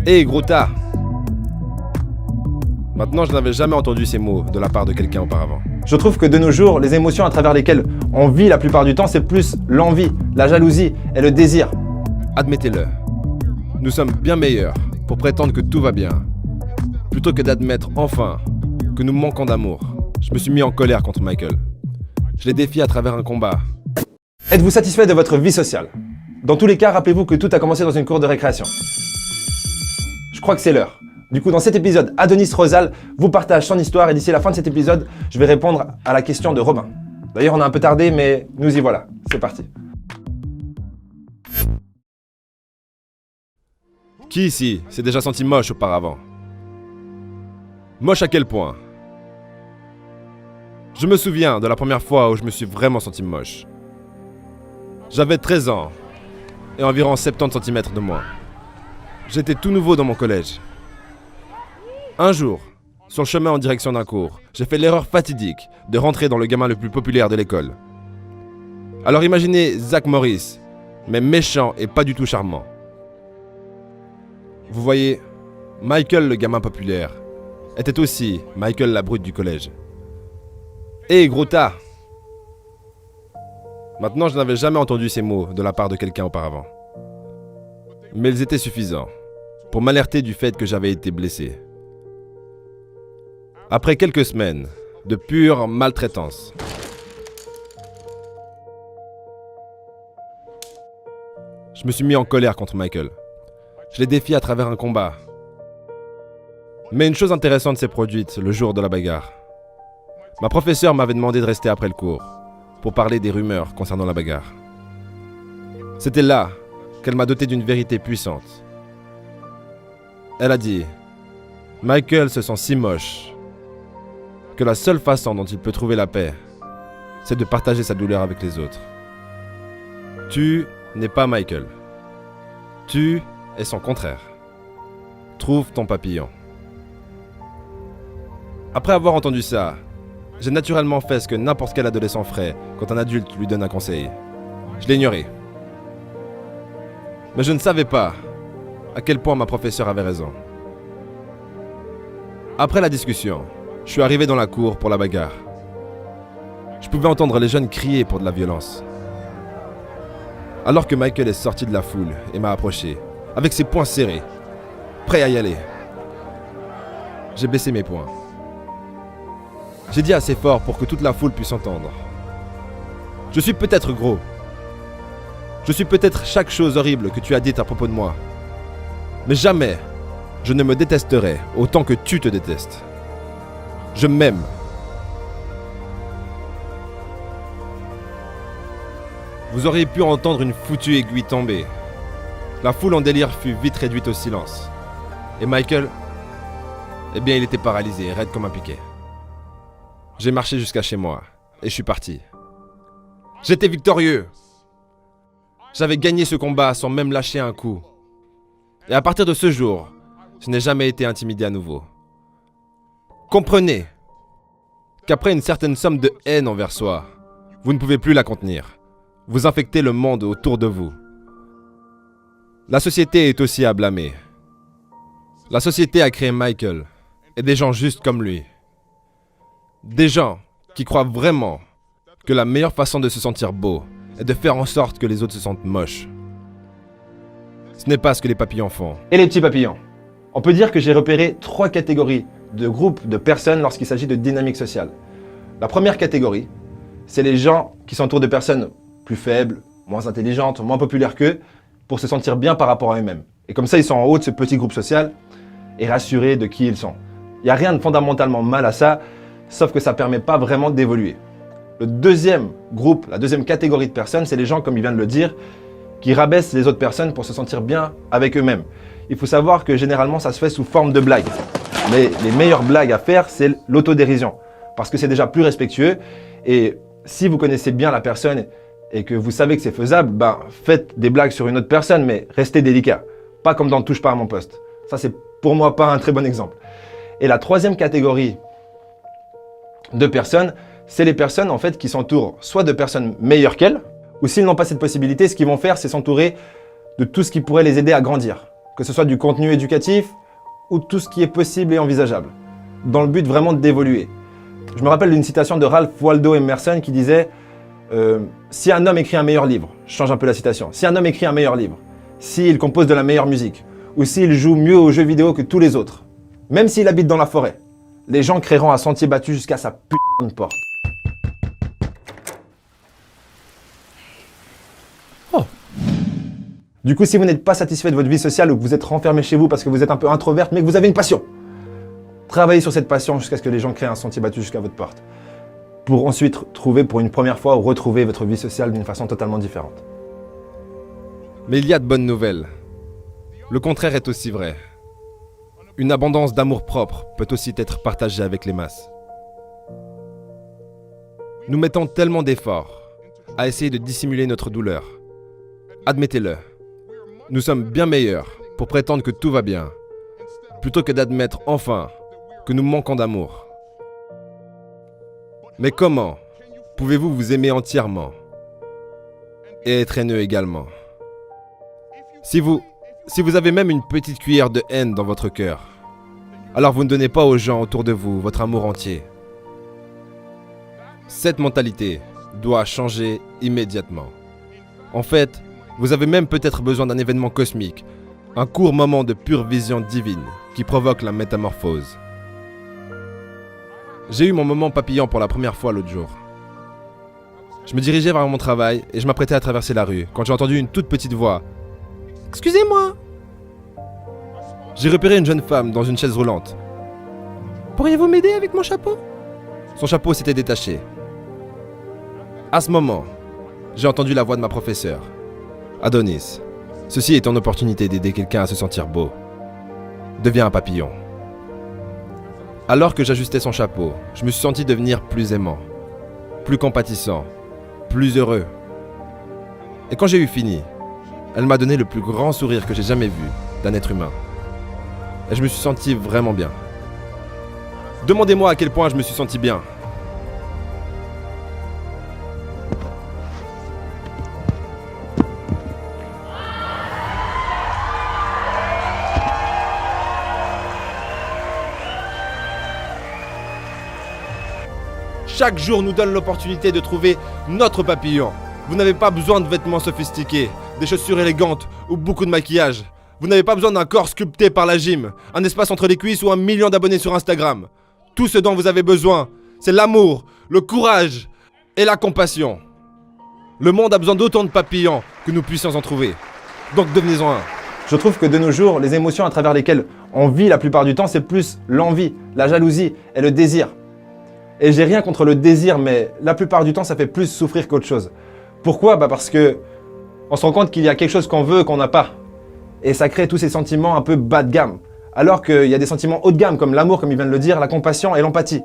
Hé, gros tas! Maintenant, je n'avais jamais entendu ces mots de la part de quelqu'un auparavant. Je trouve que de nos jours, les émotions à travers lesquelles on vit la plupart du temps, c'est plus l'envie, la jalousie et le désir. Admettez-le, nous sommes bien meilleurs pour prétendre que tout va bien, plutôt que d'admettre enfin que nous manquons d'amour. Je me suis mis en colère contre Michael. Je l'ai défié à travers un combat. Êtes-vous satisfait de votre vie sociale? Dans tous les cas, rappelez-vous que tout a commencé dans une cour de récréation. Je crois que c'est l'heure. Du coup, dans cet épisode, Adonis Rosal vous partage son histoire et d'ici la fin de cet épisode, je vais répondre à la question de Robin. D'ailleurs, on a un peu tardé, mais nous y voilà. C'est parti. Qui ici s'est déjà senti moche auparavant? Moche à quel point? Je me souviens de la première fois où je me suis vraiment senti moche. J'avais 13 ans et environ 70 cm de moins. J'étais tout nouveau dans mon collège. Un jour, sur le chemin en direction d'un cours, j'ai fait l'erreur fatidique de rentrer dans le gamin le plus populaire de l'école. Alors imaginez Zach Morris, mais méchant et pas du tout charmant. Vous voyez, Michael le gamin populaire était aussi Michael la brute du collège. Hé, gros tas! Maintenant, je n'avais jamais entendu ces mots de la part de quelqu'un auparavant. Mais ils étaient suffisants pour m'alerter du fait que j'avais été blessé. Après quelques semaines de pure maltraitance, je me suis mis en colère contre Michael. Je l'ai défié à travers un combat. Mais une chose intéressante s'est produite le jour de la bagarre. Ma professeure m'avait demandé de rester après le cours pour parler des rumeurs concernant la bagarre. C'était là qu'elle m'a doté d'une vérité puissante. Elle a dit « Michael se sent si moche que la seule façon dont il peut trouver la paix, c'est de partager sa douleur avec les autres. Tu n'es pas Michael. Tu es son contraire. Trouve ton papillon. » Après avoir entendu ça, j'ai naturellement fait ce que n'importe quel adolescent ferait quand un adulte lui donne un conseil. Je l'ai ignoré. Mais je ne savais pas à quel point ma professeure avait raison. Après la discussion, je suis arrivé dans la cour pour la bagarre. Je pouvais entendre les jeunes crier pour de la violence. Alors que Michael est sorti de la foule et m'a approché, avec ses poings serrés, prêt à y aller, j'ai baissé mes poings. J'ai dit assez fort pour que toute la foule puisse entendre. Je suis peut-être gros. Je suis peut-être chaque chose horrible que tu as dite à propos de moi. Mais jamais je ne me détesterai autant que tu te détestes. Je m'aime. Vous auriez pu entendre une foutue aiguille tomber. La foule en délire fut vite réduite au silence. Et Michael, eh bien, il était paralysé, raide comme un piquet. J'ai marché jusqu'à chez moi et je suis parti. J'étais victorieux. J'avais gagné ce combat sans même lâcher un coup. Et à partir de ce jour, je n'ai jamais été intimidé à nouveau. Comprenez qu'après une certaine somme de haine envers soi, vous ne pouvez plus la contenir. Vous infectez le monde autour de vous. La société est aussi à blâmer. La société a créé Michael et des gens justes comme lui. Des gens qui croient vraiment que la meilleure façon de se sentir beau est de faire en sorte que les autres se sentent moches. Ce n'est pas ce que les papillons font. Et les petits papillons? On peut dire que j'ai repéré 3 catégories de groupes de personnes lorsqu'il s'agit de dynamique sociale. La première catégorie, c'est les gens qui s'entourent de personnes plus faibles, moins intelligentes, moins populaires qu'eux, pour se sentir bien par rapport à eux-mêmes. Et comme ça, ils sont en haut de ce petit groupe social et rassurés de qui ils sont. Il n'y a rien de fondamentalement mal à ça, sauf que ça ne permet pas vraiment d'évoluer. Le deuxième groupe, la deuxième catégorie de personnes, c'est les gens, comme il vient de le dire, qui rabaissent les autres personnes pour se sentir bien avec eux-mêmes. Il faut savoir que généralement, ça se fait sous forme de blagues. Mais les meilleures blagues à faire, c'est l'autodérision. Parce que c'est déjà plus respectueux. Et si vous connaissez bien la personne et que vous savez que c'est faisable, ben, faites des blagues sur une autre personne, mais restez délicat. Pas comme dans Touche pas à mon poste. Ça, c'est pour moi pas un très bon exemple. Et la troisième catégorie de personnes, c'est les personnes en fait qui s'entourent soit de personnes meilleures qu'elles, ou s'ils n'ont pas cette possibilité, ce qu'ils vont faire, c'est s'entourer de tout ce qui pourrait les aider à grandir. que ce soit du contenu éducatif ou tout ce qui est possible et envisageable, dans le but vraiment d'évoluer. Je me rappelle d'une citation de Ralph Waldo Emerson qui disait si un homme écrit un meilleur livre, je change un peu la citation, si un homme écrit un meilleur livre, s'il compose de la meilleure musique, ou s'il joue mieux aux jeux vidéo que tous les autres, même s'il habite dans la forêt, les gens créeront un sentier battu jusqu'à sa putain de porte. Oh. Du coup, si vous n'êtes pas satisfait de votre vie sociale ou que vous êtes renfermé chez vous parce que vous êtes un peu introverte mais que vous avez une passion, travaillez sur cette passion jusqu'à ce que les gens créent un sentier battu jusqu'à votre porte. Pour ensuite trouver pour une première fois ou retrouver votre vie sociale d'une façon totalement différente. Mais il y a de bonnes nouvelles. Le contraire est aussi vrai. Une abondance d'amour-propre peut aussi être partagée avec les masses. Nous mettons tellement d'efforts à essayer de dissimuler notre douleur. Admettez-le. Nous sommes bien meilleurs pour prétendre que tout va bien, plutôt que d'admettre enfin que nous manquons d'amour. Mais comment pouvez-vous vous aimer entièrement et être haineux également? Si vous avez même une petite cuillère de haine dans votre cœur, alors vous ne donnez pas aux gens autour de vous votre amour entier. Cette mentalité doit changer immédiatement. En fait, vous avez même peut-être besoin d'un événement cosmique, un court moment de pure vision divine qui provoque la métamorphose. J'ai eu mon moment papillon pour la première fois l'autre jour. Je me dirigeais vers mon travail et je m'apprêtais à traverser la rue quand j'ai entendu une toute petite voix. « Excusez-moi !» J'ai repéré une jeune femme dans une chaise roulante. « Pourriez-vous m'aider avec mon chapeau ?» Son chapeau s'était détaché. À ce moment, j'ai entendu la voix de ma professeure. « Adonis, ceci est ton opportunité d'aider quelqu'un à se sentir beau. Deviens un papillon. » Alors que j'ajustais son chapeau, je me suis senti devenir plus aimant, plus compatissant, plus heureux. Et quand j'ai eu fini, elle m'a donné le plus grand sourire que j'ai jamais vu d'un être humain. Et je me suis senti vraiment bien. Demandez-moi à quel point je me suis senti bien. Chaque jour nous donne l'opportunité de trouver notre papillon. Vous n'avez pas besoin de vêtements sophistiqués, des chaussures élégantes ou beaucoup de maquillage. Vous n'avez pas besoin d'un corps sculpté par la gym, un espace entre les cuisses ou 1 million d'abonnés sur Instagram. Tout ce dont vous avez besoin, c'est l'amour, le courage et la compassion. Le monde a besoin d'autant de papillons que nous puissions en trouver. Donc devenez-en un. Je trouve que de nos jours, les émotions à travers lesquelles on vit la plupart du temps, c'est plus l'envie, la jalousie et le désir. Et j'ai rien contre le désir, mais la plupart du temps, ça fait plus souffrir qu'autre chose. Pourquoi ? Parce que on se rend compte qu'il y a quelque chose qu'on veut, qu'on n'a pas. Et ça crée tous ces sentiments un peu bas de gamme. Alors qu'il y a des sentiments haut de gamme, comme l'amour, comme il vient de le dire, la compassion et l'empathie.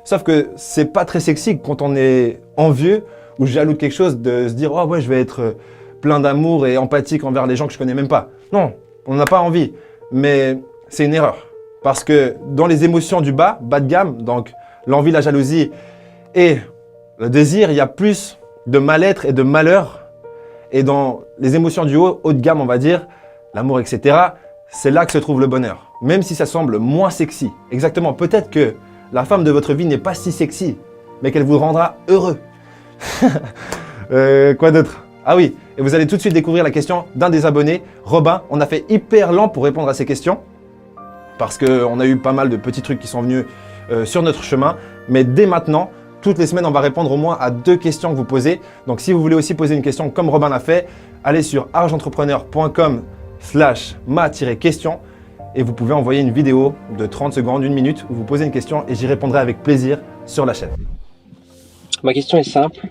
Sauf que c'est pas très sexy quand on est envieux ou jaloux de quelque chose, de se dire « Oh ouais, je vais être plein d'amour et empathique envers les gens que je connais même pas. » Non, on n'a pas envie. Mais c'est une erreur. Parce que dans les émotions du bas de gamme, donc l'envie, la jalousie et le désir, il y a plus de mal-être et de malheur. Et dans les émotions du haut de gamme, on va dire, l'amour, etc., c'est là que se trouve le bonheur. Même si ça semble moins sexy. Exactement, peut-être que la femme de votre vie n'est pas si sexy, mais qu'elle vous rendra heureux. Quoi d'autre ? Ah oui, et vous allez tout de suite découvrir la question d'un des abonnés, Robin. On a fait hyper lent pour répondre à ces questions, parce qu'on a eu pas mal de petits trucs qui sont venus sur notre chemin. Mais dès maintenant, toutes les semaines, on va répondre au moins à 2 questions que vous posez. Donc si vous voulez aussi poser une question comme Robin l'a fait, allez sur argentrepreneur.com/ma-question et vous pouvez envoyer une vidéo de 30 secondes, 1 minute où vous posez une question et j'y répondrai avec plaisir sur la chaîne. Ma question est simple.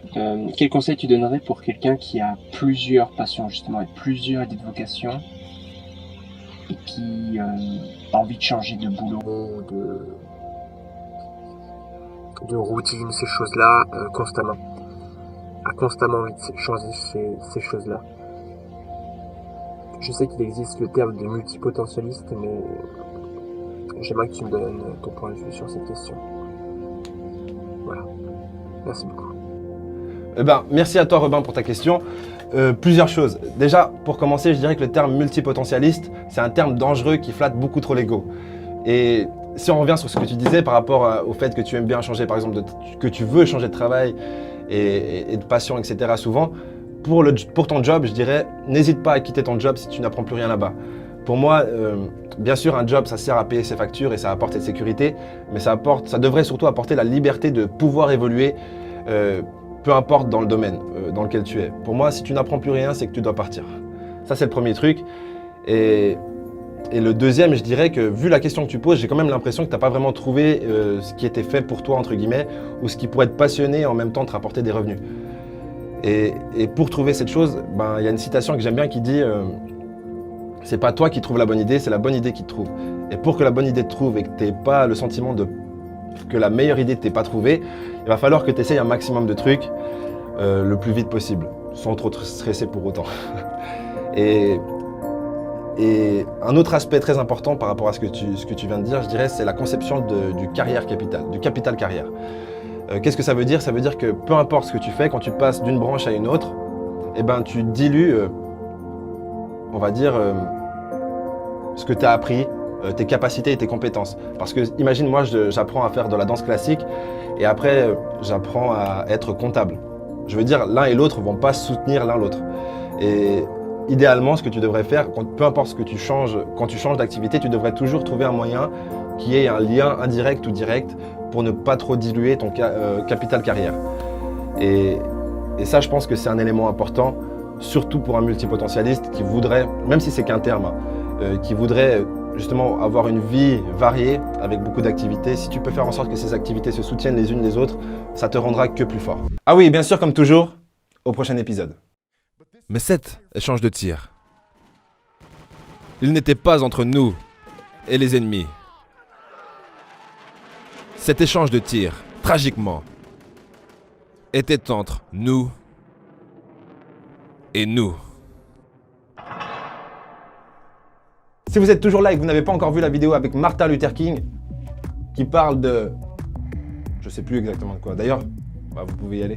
Quel conseil tu donnerais pour quelqu'un qui a plusieurs passions justement et plusieurs idées de vocation et qui a envie de changer de boulot, de routine, ces choses-là, constamment. A constamment envie de changer ces choses-là. Je sais qu'il existe le terme de multipotentialiste, mais j'aimerais que tu me donnes ton point de vue sur cette question. Voilà. Merci beaucoup. Merci à toi Robin pour ta question. Plusieurs choses. Déjà, pour commencer, je dirais que le terme multipotentialiste, c'est un terme dangereux qui flatte beaucoup trop l'ego. Et si on revient sur ce que tu disais par rapport au fait que tu aimes bien changer, par exemple, que tu veux changer de travail et de passion, etc. souvent, pour ton job, je dirais, n'hésite pas à quitter ton job si tu n'apprends plus rien là-bas. Pour moi, bien sûr, un job, ça sert à payer ses factures et ça apporte cette sécurité, mais ça devrait surtout apporter la liberté de pouvoir évoluer, peu importe dans le domaine dans lequel tu es. Pour moi, si tu n'apprends plus rien, c'est que tu dois partir. Ça, c'est le premier truc. Et le deuxième, je dirais que vu la question que tu poses, j'ai quand même l'impression que tu n'as pas vraiment trouvé ce qui était fait pour toi, entre guillemets, ou ce qui pourrait te passionner et en même temps te rapporter des revenus. Et pour trouver cette chose, il y a une citation que j'aime bien qui dit c'est pas toi qui trouves la bonne idée, c'est la bonne idée qui te trouve. Et pour que la bonne idée te trouve et que tu n'aies pas le sentiment que la meilleure idée ne t'ait pas trouvée, il va falloir que tu essayes un maximum de trucs le plus vite possible, sans trop te stresser pour autant. Et un autre aspect très important par rapport à ce que tu viens de dire, je dirais, c'est la conception du capital carrière. Qu'est-ce que ça veut dire? Ça veut dire que peu importe ce que tu fais, quand tu passes d'une branche à une autre, tu dilues, on va dire, ce que tu as appris, tes capacités et tes compétences. Parce que, imagine, moi, j'apprends à faire de la danse classique et après, j'apprends à être comptable. Je veux dire, l'un et l'autre ne vont pas soutenir l'un l'autre. Et idéalement, ce que tu devrais faire, peu importe ce que tu changes, quand tu changes d'activité, tu devrais toujours trouver un moyen qui ait un lien indirect ou direct pour ne pas trop diluer ton capital carrière. Et ça, je pense que c'est un élément important, surtout pour un multipotentialiste qui voudrait, même si c'est qu'un terme, qui voudrait justement avoir une vie variée avec beaucoup d'activités. Si tu peux faire en sorte que ces activités se soutiennent les unes les autres, ça te rendra que plus fort. Ah oui, bien sûr, comme toujours, au prochain épisode. Mais cet échange de tirs, il n'était pas entre nous et les ennemis. Cet échange de tirs, tragiquement, était entre nous et nous. Si vous êtes toujours là et que vous n'avez pas encore vu la vidéo avec Martin Luther King, qui parle de... je sais plus exactement de quoi. D'ailleurs, vous pouvez y aller.